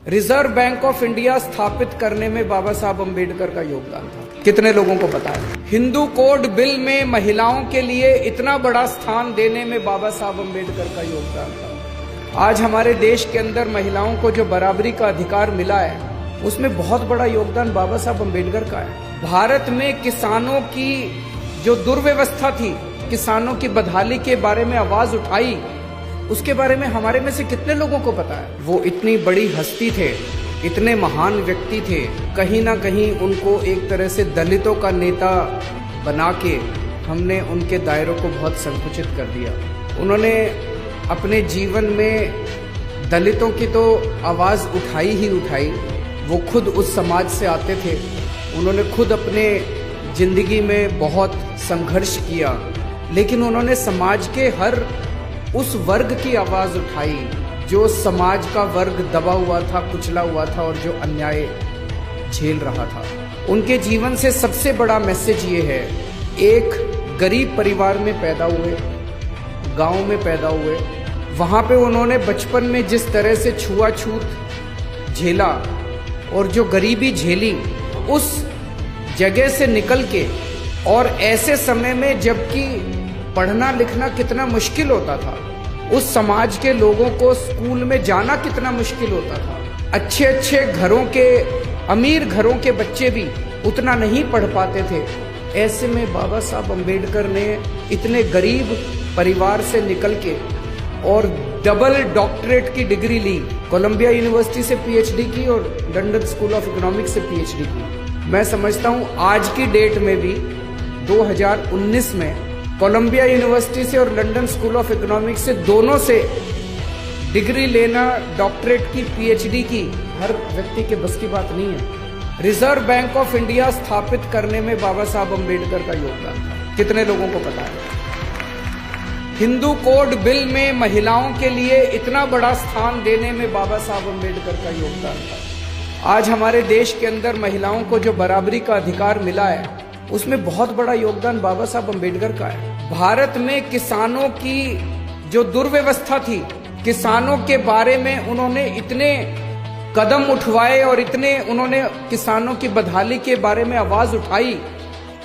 Reserve bank of India स्थापित करने में बाबा साहब अम्बेडकर का योगदान था। कितने लोगों को पता है? हिंदू कोड बिल में महिलाओं के लिए इतना बड़ा स्थान देने में बाबा साहब अम्बेडकर का योगदान था। आज हमारे देश के अंदर महिलाओं को जो बराबरी का अधिकार मिला है, उसमें बहुत बड़ा योगदान बाबा साहब अम्बेडकर का है। भारत में किसानों की जो दुर्व्यवस्था थी, किसानों की बदहाली के बारे में आवाज उठाई, उसके बारे में हमारे में से कितने लोगों को पता है? वो इतनी बड़ी हस्ती थे, इतने महान व्यक्ति थे, कहीं ना कहीं उनको एक तरह से दलितों का नेता बना के हमने उनके दायरों को बहुत संकुचित कर दिया। उन्होंने अपने जीवन में दलितों की तो आवाज़ उठाई ही उठाई। वो खुद उस समाज से आते थे, उन्होंने खुद अपने जिंदगी में बहुत संघर्ष किया, लेकिन उन्होंने समाज के हर उस वर्ग की आवाज उठाई जो समाज का वर्ग दबा हुआ था, कुचला हुआ था और जो अन्याय झेल रहा था। उनके जीवन से सबसे बड़ा मैसेज ये है, एक गरीब परिवार में पैदा हुए, गांव में पैदा हुए, वहां पे उन्होंने बचपन में जिस तरह से छुआछूत झेला और जो गरीबी झेली, उस जगह से निकल के, और ऐसे समय में जबकि पढ़ना लिखना कितना मुश्किल होता था, उस समाज के लोगों को स्कूल में जाना कितना मुश्किल होता था। अच्छे अच्छे घरों के, अमीर घरों के बच्चे भी उतना नहीं पढ़ पाते थे। ऐसे में बाबा साहब अम्बेडकर ने इतने गरीब परिवार से निकल के और डबल डॉक्टरेट की डिग्री ली, कोलंबिया यूनिवर्सिटी से पीएचडी की और लंदन स्कूल ऑफ इकोनॉमिक्स से पीएचडी की। मैं समझता हूँ आज की डेट में भी 2019 में कोलंबिया यूनिवर्सिटी से और लंदन स्कूल ऑफ इकोनॉमिक्स से, दोनों से डिग्री लेना, डॉक्टरेट की, पीएचडी की, हर व्यक्ति के बस की बात नहीं है। रिजर्व बैंक ऑफ इंडिया स्थापित करने में बाबा साहब अम्बेडकर का योगदान था। कितने लोगों को पता है? हिंदू कोड बिल में महिलाओं के लिए इतना बड़ा स्थान देने में बाबा साहब अम्बेडकर का योगदान था। आज हमारे देश के अंदर महिलाओं को जो बराबरी का अधिकार मिला है, उसमें बहुत बड़ा योगदान बाबा साहब अम्बेडकर का है। भारत में किसानों की जो दुर्व्यवस्था थी, किसानों के बारे में उन्होंने इतने कदम उठवाए और इतने उन्होंने किसानों की बदहाली के बारे में आवाज उठाई,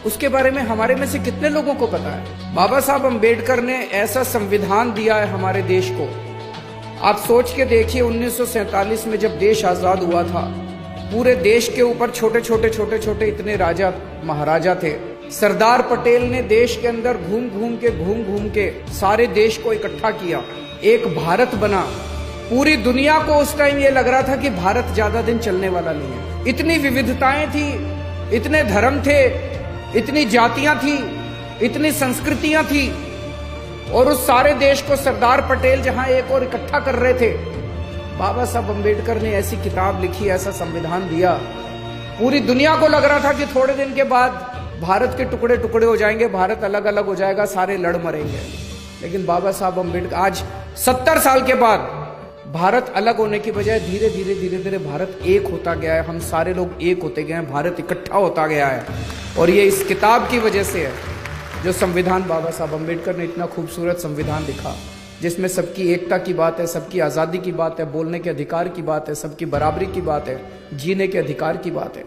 उसके बारे में हमारे में से कितने लोगों को पता है? बाबा साहब अम्बेडकर ने ऐसा संविधान दिया है हमारे देश को। आप सोच के देखिए, 1947 में जब देश आजाद हुआ था, पूरे देश के ऊपर छोटे छोटे इतने राजा महाराजा थे। सरदार पटेल ने देश के अंदर घूम घूम के सारे देश को इकट्ठा किया, एक भारत बना। पूरी दुनिया को उस टाइम ये लग रहा था कि भारत ज्यादा दिन चलने वाला नहीं है। इतनी विविधताएं थी, इतने धर्म थे, इतनी जातियां थी, इतनी संस्कृतियां थी, और उस सारे देश को सरदार पटेल जहां एक और इकट्ठा कर रहे थे, बाबा साहब अम्बेडकर ने ऐसी किताब लिखी, ऐसा संविधान दिया। पूरी दुनिया को लग रहा था कि थोड़े दिन के बाद भारत के टुकड़े टुकड़े हो जाएंगे, भारत अलग अलग हो जाएगा, सारे लड़ मरेंगे। लेकिन बाबा साहब अम्बेडकर आज 70 साल के बाद भारत अलग होने की बजाय धीरे धीरे भारत एक होता गया है। हम सारे लोग एक होते गए हैं, भारत इकट्ठा होता गया है, और ये इस किताब की वजह से है, जो संविधान बाबा साहब अम्बेडकर ने इतना खूबसूरत संविधान लिखा, जिसमें सबकी एकता की बात है, सबकी आज़ादी की बात है, बोलने के अधिकार की बात है, सबकी बराबरी की बात है, जीने के अधिकार की बात है।